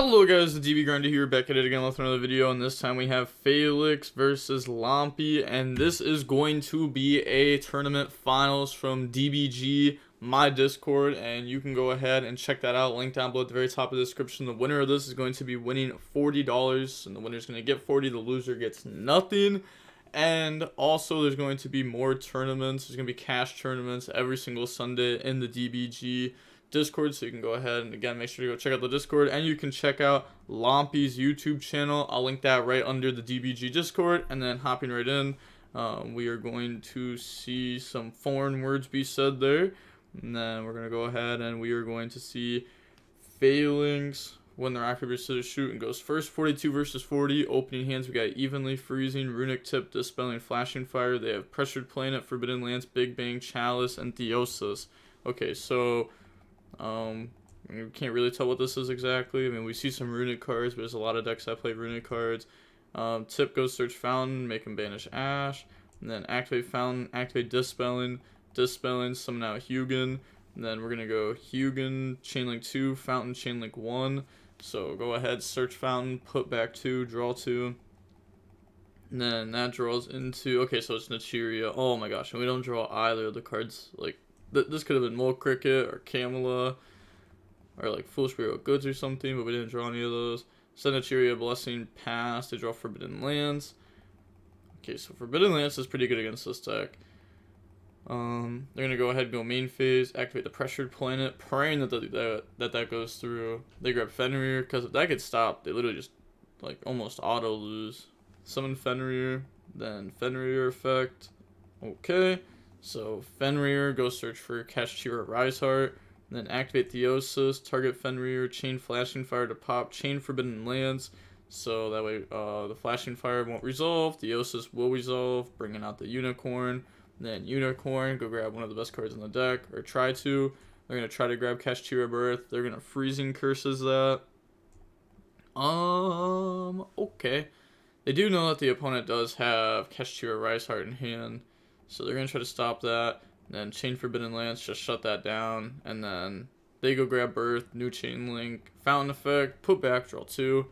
Hello guys, the DB Grinder here, back at it again with another video, and this time we have Felix versus Lampy, and this is going to be a tournament finals from DBG, my Discord, and you can go ahead and check that out, link down below at the very top of the description. The winner of this is going to be winning $40, and the winner is going to get 40, the loser gets nothing. And also there's going to be more tournaments. There's going to be cash tournaments every single Sunday in the DBG Discord, so you can go ahead and again make sure to go check out the Discord, and you can check out Lampy's YouTube channel. I'll link that right under the DBG Discord. And then hopping right in, we are going to see some foreign words be said there, and then we're going to go ahead and we are going to see failings when they're active to shoot, and goes first. 42 versus 40. Opening hands, we got Evenly, Freezing, Runick Tip, Dispelling, Flashing Fire. They have Pressured Planet, Forbidden Lance, Big Bang, Chalice, and Theosis. Okay, so you can't really tell what this is exactly. I mean, we see some Runick cards, but there's a lot of decks that play Runick cards. Tip goes Search Fountain, make him banish Ash, and then activate Fountain, activate Dispelling, summon out Hugin, and then we're gonna go Hugin, Chainlink 2, Fountain, Chainlink 1. So go ahead, Search Fountain, put back 2, draw 2. And then that draws into, okay, so it's Naturia. Oh my gosh, and we don't draw either of the cards. Like, this could have been Mole Cricket or Camela or like Foolish Bureau of Goods or something, but we didn't draw any of those. Naturia Blessing, pass. They draw Forbidden Lance. Okay, so Forbidden Lance is pretty good against this deck. They're gonna go ahead and go main phase, activate the Pressured Planet, praying that goes through. They grab Fenrir, because if that gets stopped, they literally just like almost auto lose. Summon Fenrir, then Fenrir effect. Okay, so Fenrir, go search for Kashtira Riseheart, then activate Theosis, target Fenrir, chain Flashing Fire to pop, chain Forbidden Lance, so that way the Flashing Fire won't resolve, Theosis will resolve, bringing out the Unicorn. Then Unicorn, go grab one of the best cards in the deck, or try to. They're going to try to grab Kashtira Birth. They're going to Freezing Curses that. Okay. They do know that the opponent does have Kashtira Riseheart in hand, so they're going to try to stop that. And then Chain Forbidden Lance, just shut that down. And then they go grab Birth, new Chain Link, Fountain Effect, put back, draw 2.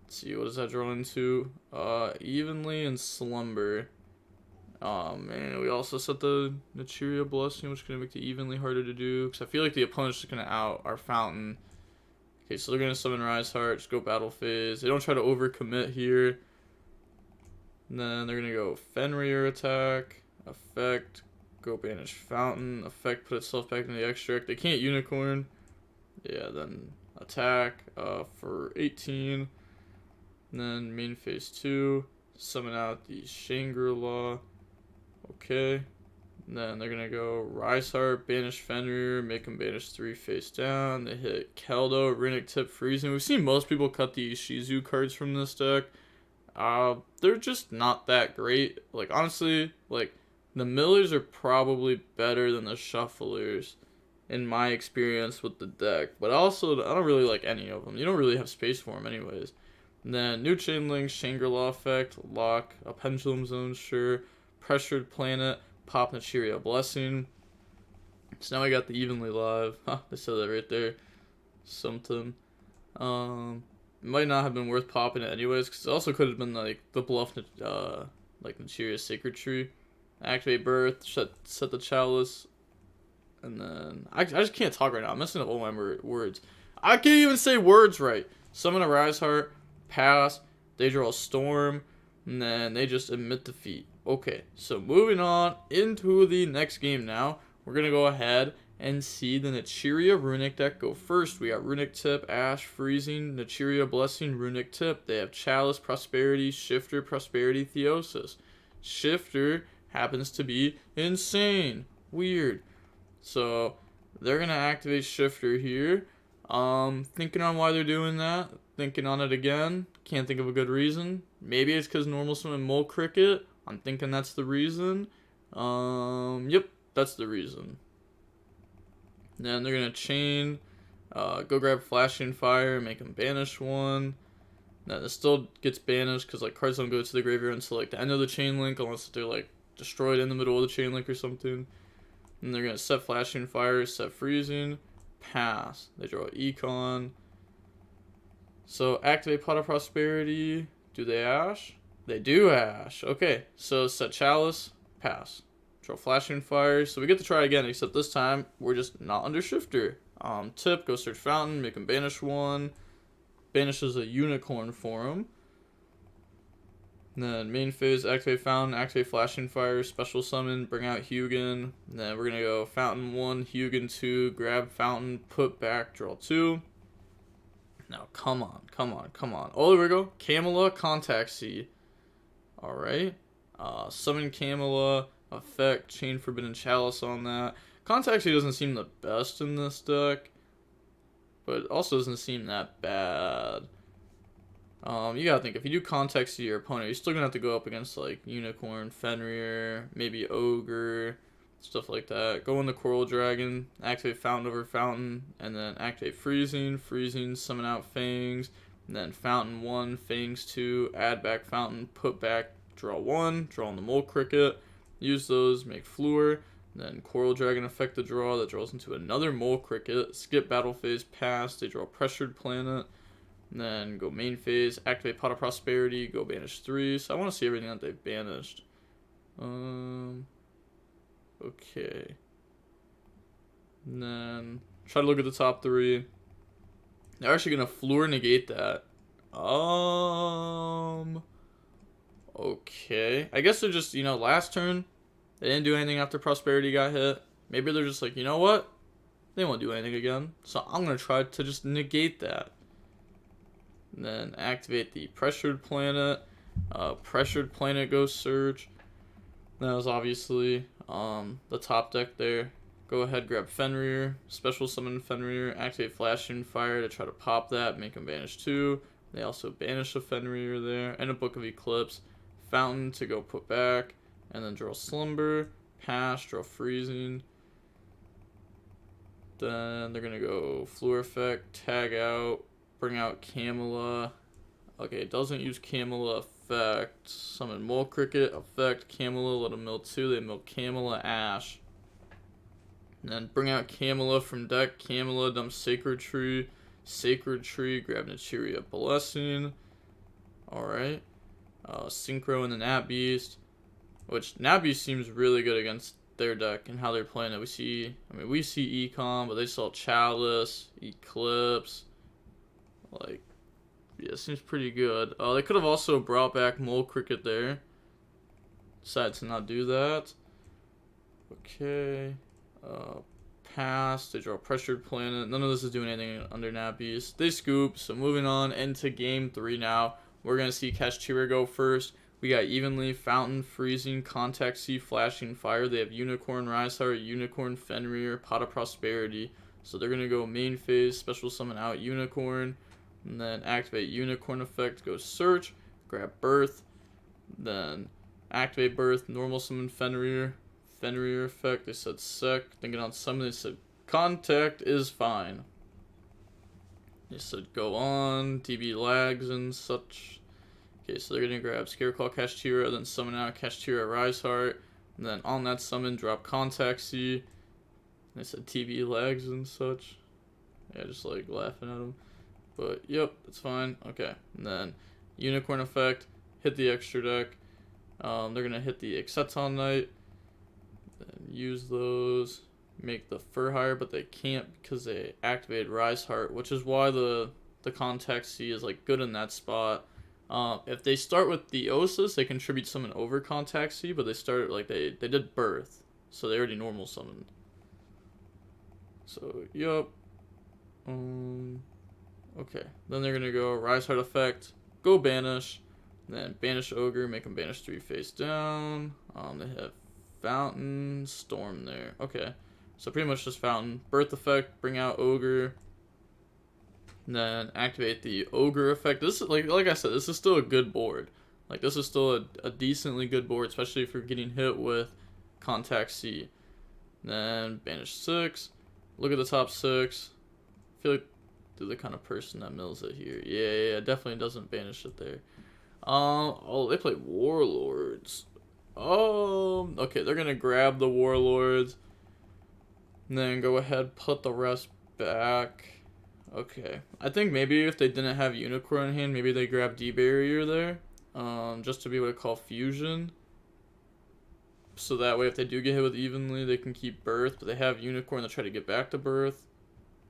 Let's see, what does that draw into? Evenly and Slumber. Man, we also set the Naturia Blessing, which is going to make it evenly harder to do, because I feel like the opponent's just going to out our Fountain. Okay, so they're going to summon Riseheart, just go battle phase. They don't try to overcommit here. And then they're going to go Fenrir attack, effect, go banish Fountain, effect, put itself back in the extract. They can't Unicorn. Yeah, then attack for 18. And then main phase 2, summon out the Shangri-La. Okay, and then they're gonna go Riseheart, banish Fenrir, make him banish 3 face down. They hit Keldo, Runick Tip, Freezing. We've seen most people cut the Shizu cards from this deck. They're just not that great. Like, honestly, like, the Millers are probably better than the Shufflers in my experience with the deck. But also, I don't really like any of them. You don't really have space for them anyways. And then new Chain Link, Shangri-La effect, lock, a Pendulum Zone, sure. Pressured Planet, pop Naturia Blessing. So now we got the Evenly Live. They said that right there. Something. It might not have been worth popping it anyways, because it also could have been like the bluff, like Naturia Sacred Tree. Activate Birth, set the Chalice, and then I just can't talk right now. I'm messing up all my words. I can't even say words right. Summon a Riseheart, pass. They draw a Storm, and then they just emit defeat. Okay, so moving on into the next game now. We're going to go ahead and see the Naturia Runick deck go first. We got Runick Tip, Ash, Freezing, Naturia Blessing, Runick Tip. They have Chalice, Prosperity, Shifter, Prosperity, Theosis. Shifter happens to be insane. Weird. So they're going to activate Shifter here. Thinking on why they're doing that. Thinking on it again. Can't think of a good reason. Maybe it's because normal summon Mole Cricket. I'm thinking that's the reason. Yep, that's the reason. Then they're going to chain, go grab Flashing Fire, make them banish 1. Then it still gets banished because like cards don't go to the graveyard until like the end of the chain link, unless they're like destroyed in the middle of the chain link or something. And they're going to set Flashing Fire, set Freezing, pass. They draw Econ. So activate Pot of Prosperity. Do they Ash? They do Ash. Okay, so set Chalice, pass. Draw Flashing Fire. So we get to try again, except this time we're just not under Shifter. Tip, go search Fountain, make him banish one. Banishes a Unicorn for him. And then main phase, activate Fountain, activate Flashing Fire, special summon, bring out Hugin. And then we're going to go Fountain 1, Hugin 2, grab Fountain, put back, draw 2. Now, come on, come on, come on. Oh, there we go. Camilla, Contact Seed. Alright. Summon Camilla, effect, Chain Forbidden Chalice on that. Contact Seed doesn't seem the best in this deck, but it also doesn't seem that bad. You gotta think, if you do Contact Seed your opponent, you're still gonna have to go up against like Unicorn, Fenrir, maybe Ogre, stuff like that. Go in the Coral Dragon, activate Fountain over Fountain, and then activate Freezing, summon out Fangs, and then Fountain 1, Fangs 2, add back Fountain, put back, draw 1, draw on the Mole Cricket, use those, make Fluor, then Coral Dragon affect the draw, that draws into another Mole Cricket, skip battle phase, pass, they draw Pressured Planet, and then go main phase, activate Pot of Prosperity, go banish 3, so I want to see everything that they've banished. Okay. And then try to look at the top 3. They're actually gonna Fluor negate that. Okay. I guess they're just, last turn they didn't do anything after Prosperity got hit. Maybe they're just like, you know what? They won't do anything again. So I'm gonna try to just negate that. And then activate the Pressured Planet. Pressured Planet goes search. That was obviously the top deck there. Go ahead, grab Fenrir, special summon Fenrir, activate Flashing Fire to try to pop that, make him banish 2. They also banish a Fenrir there, and a Book of Eclipse. Fountain to go put back, and then draw Slumber, pass, draw Freezing. Then they're going to go Fluor Effect, tag out, bring out Camilla. Okay, it doesn't use Camilla effect. Summon Mole Cricket, effect, Camilla, let them mill 2. They mill Camilla, Ash. And then bring out Camilla from deck. Camilla, dump Sacred Tree. Sacred Tree, grab Naturia Blessing. Alright. Synchro and the Nat Beast. Which, Nat Beast seems really good against their deck and how they're playing it. We see Econ, but they saw Chalice, Eclipse. Like, yeah, it seems pretty good. They could have also brought back Mole Cricket there. Decided to not do that. Okay. Pass. They draw Pressured Planet. None of this is doing anything under Nat Beast. They scoop. So moving on into game 3 now. We're going to see Kashtira go first. We got evenly Fountain, Freezing, Contact Sea, Flashing Fire. They have Unicorn, Rise Heart, Unicorn, Fenrir, Pot of Prosperity. So they're going to go main phase, special summon out Unicorn. And then activate Unicorn effect, go search, grab Birth. Then activate Birth, normal summon Fenrir. Fenrir effect, they said sec. Thinking on summon, they said contact is fine. They said go on, DB lags and such. Okay, so they're going to grab Scareclaw Kashtira, then summon out Kashtira Rise Heart. And then on that summon, drop Contact Sea. They said TV lags and such. Yeah, just like laughing at them. But, yep, that's fine. Okay, and then Unicorn effect, hit the extra deck. They're going to hit the Exceton Knight. Then use those. Make the Fur higher, but they can't because they activated Rise Heart, which is why the Contact Sea is, like, good in that spot. If they start with the Osis, they contribute summon over Contact Sea, but they started, like, they did Birth. So they already normal summoned. So, yep. Okay, then they're gonna go Rise Heart effect, go banish, then banish Ogre, make them banish 3 face down. They have Fountain, Storm there. Okay, so pretty much just Fountain. Birth effect, bring out Ogre, and then activate the Ogre effect. This is like I said, this is still a good board. Like this is still a decently good board, especially if you're getting hit with Contact Sea. Then banish 6. Look at the top 6. I feel like they're the kind of person that mills it here. Yeah, definitely doesn't banish it there. Oh, they play Warlords. Oh, okay, they're gonna grab the Warlords. And then go ahead, put the rest back. Okay. I think maybe if they didn't have Unicorn in hand, maybe they grab D-Barrier there. Just to be able to call Fusion. So that way if they do get hit with Evenly, they can keep Birth. But they have Unicorn to try to get back to Birth.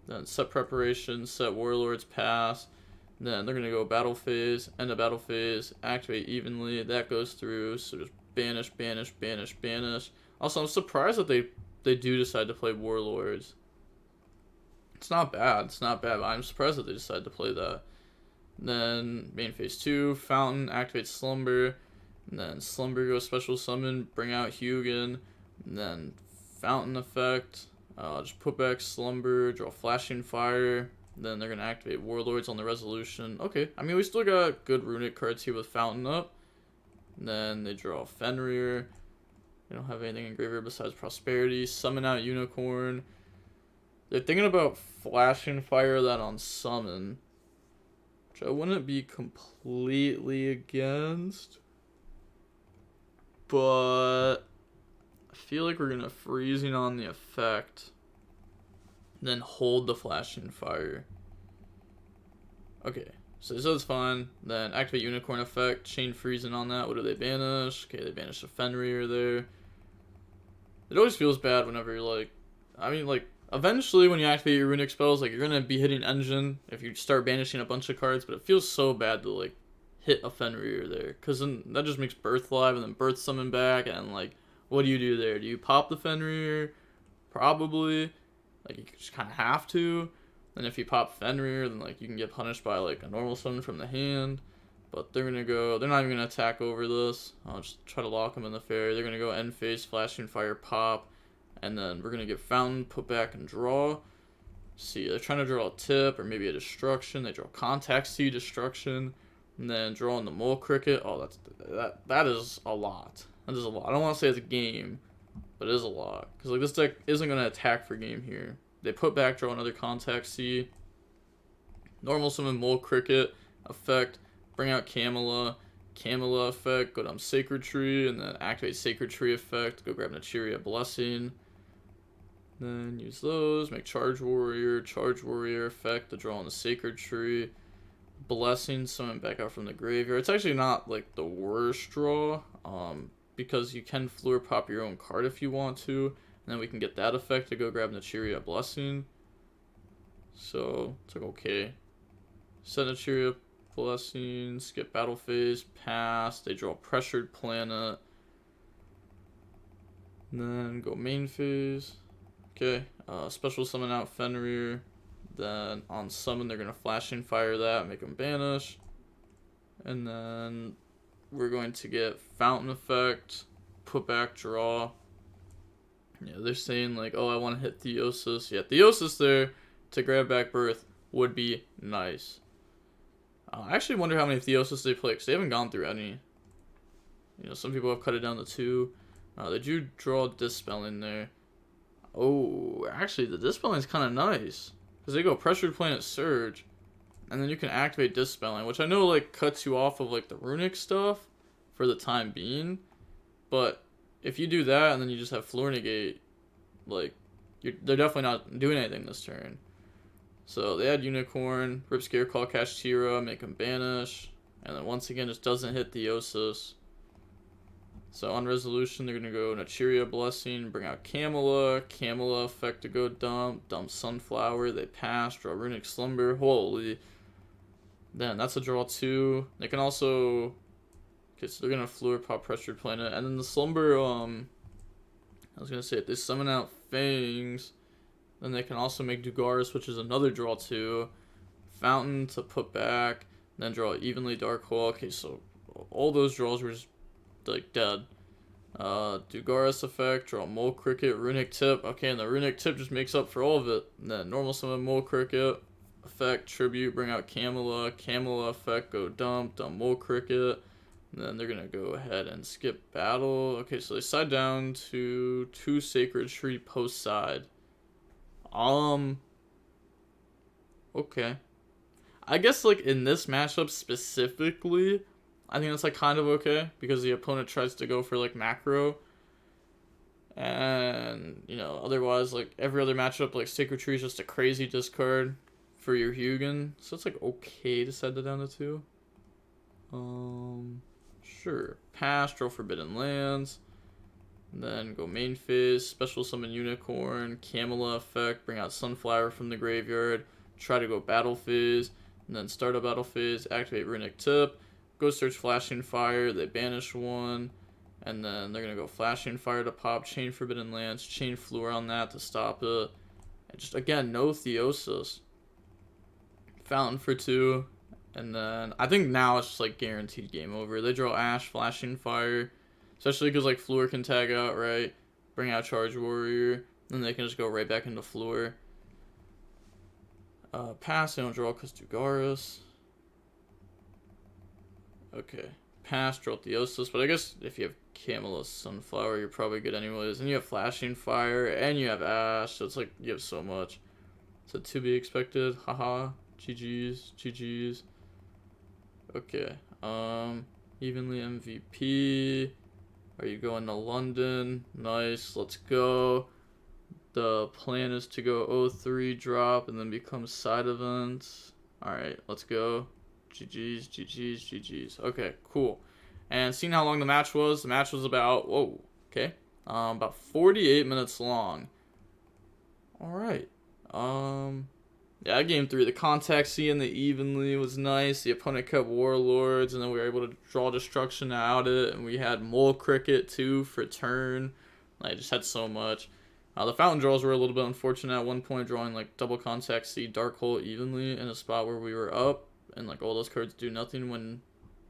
Then set Preparation, set Warlords, pass. Then they're going to go Battle Phase, end of Battle Phase, activate Evenly. That goes through. So just banish, banish, banish, banish. Also, I'm surprised that they do decide to play Warlords. It's not bad. It's not bad. But I'm surprised that they decide to play that. Then main phase 2, Fountain, activate Slumber. And then Slumber goes special summon, bring out Hugin. And then Fountain effect. Just put back Slumber, draw Flashing Fire. Then they're going to activate Warlords on the resolution. Okay, I mean, we still got good Runick cards here with Fountain up. And then they draw Fenrir. They don't have anything in graveyard besides Prosperity. Summon out Unicorn. They're thinking about Flashing Fire that on summon, which I wouldn't be completely against. But I feel like we're going to freezing on the effect. Then hold the Flashing Fire. Okay, so this is fine. Then activate Unicorn effect, chain freezing on that. What do they banish? Okay, they banish a Fenrir there. It always feels bad whenever you're like, I mean, like, eventually when you activate your Runick spells, like, you're going to be hitting Engine if you start banishing a bunch of cards, but it feels so bad to, like, hit a Fenrir there. Because then that just makes Birth live and then Birth summon back, and, like, what do you do there? Do you pop the Fenrir? Probably. Like, you just kind of have to. And if you pop Fenrir, then, like, you can get punished by, like, a normal summon from the hand. But they're going to go... They're not even going to attack over this. I'll just try to lock them in the fairy. They're going to go end phase, Flashing Fire, pop. And then we're going to get Fountain, put back, and draw. See, they're trying to draw a tip or maybe a destruction. They draw Contact Sea, destruction. And then draw in the Mole Cricket. Oh, that is a lot. That is a lot. I don't want to say it's a game, but it is a lot. Because, like, this deck isn't going to attack for game here. They put back, draw another Contact Sea. Normal summon Mole Cricket. Effect. Bring out Camilla. Camilla effect. Go down Sacred Tree. And then activate Sacred Tree effect. Go grab Naturia Blessing. Then use those. Make Charge Warrior. Charge Warrior effect to draw on the Sacred Tree. Blessing. Summon back out from the graveyard. It's actually not, like, the worst draw. Because you can Fluor Pop your own card if you want to. And then we can get that effect to go grab Naturia Blessing. So, it's like, okay. Set Naturia Blessing, skip battle phase, pass. They draw Pressured Planet. And then go main phase. Okay, special summon out Fenrir. Then on summon, they're going to Flashing Fire that, make them banish. And then we're going to get Fountain effect, put back, draw. Yeah, they're saying, like, oh, I want to hit Theosis. Yeah, Theosis there to grab back Birth would be nice. I actually wonder how many Theosis they play, because they haven't gone through any. You know, some people have cut it down to 2. They do draw Dispelling there. Oh, actually, the Dispelling is kind of nice. Because they go Pressured Planet Surge, and then you can activate Dispelling, which I know, like, cuts you off of, like, the Runick stuff for the time being. But if you do that, and then you just have Floor Negate, like, they're definitely not doing anything this turn. So they had Unicorn, Rip Scare, call Kashtira, make them banish, and then once again just doesn't hit Theosis. So on resolution, they're going to go Naturia Blessing, bring out Camilla, Camilla effect to go dump Sunflower, they pass, draw Runick Slumber, holy. Then that's a draw 2. They can also, okay, so they're going to Fluor Pop Pressured Planet, and then the Slumber, I was going to say, if they summon out Fangs, then they can also make Dugaris, which is another draw 2. Fountain to put back. Then draw Evenly Dark Hole. Okay, so all those draws were just, like, dead. Dugaris effect. Draw Mole Cricket. Runick Tip. Okay, and the Runick Tip just makes up for all of it. And then normal summon Mole Cricket. Effect. Tribute. Bring out Camilla. Camilla effect. Go dump. Dump Mole Cricket. And then they're going to go ahead and skip battle. Okay, so they side down to 2 Sacred Tree post side. Okay. I guess, like, in this matchup specifically, I think that's, like, kind of okay, because the opponent tries to go for, like, macro. And, you know, otherwise, like, every other matchup, like, Sacred Tree is just a crazy discard for your Hugin. So it's like okay to set that down to 2. Sure. Pass, draw Forbidden Lands. Then go main phase, special summon Unicorn, Camela effect, bring out Sunflower from the graveyard, try to go battle phase, and then start a battle phase, activate Runick Tip, go search Flashing Fire, they banish 1, and then they're going to go Flashing Fire to pop, chain Forbidden Lance, chain Fluor on that to stop it, and just again, no Theosis. Fountain for 2, and then I think now it's just like guaranteed game over. They draw Ash, Flashing Fire, especially because like Fluor can tag out, right? Bring out Charge Warrior, and they can just go right back into Fluor. Pass, they don't draw Kustugaris. Okay. Pass, draw Theosis, but I guess if you have Camelus Sunflower, you're probably good anyways. And you have Flashing Fire, and you have Ash, so it's like you have so much. So to be expected, haha. GG's, GG's. Okay. Evenly MVP. Are you going to London? Nice, let's go. The plan is to go 0-3 drop and then become side events. Alright, let's go. GG's, GG's, GG's. Okay, cool. And seeing how long the match was about, whoa, okay. About 48 minutes long. Alright. Yeah, game 3, the contact C and the evenly was nice. The opponent kept Warlords, and then we were able to draw destruction out of it. And we had Mole Cricket too for turn. I just had so much. The fountain draws were a little bit unfortunate at one point, drawing like double contact C, Dark Hole evenly in a spot where we were up, and like all those cards do nothing when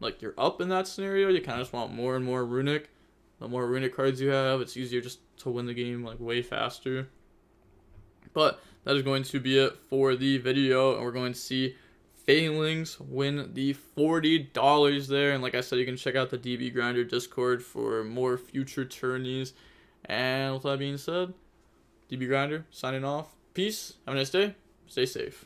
like you're up in that scenario. You kind of just want more and more Runick. The more Runick cards you have, it's easier just to win the game like way faster. But that is going to be it for the video, and we're going to see Failings win the $40 there. And like I said, you can check out the DB Grinder Discord for more future tourneys. And with that being said, DB Grinder signing off. Peace. Have a nice day. Stay safe.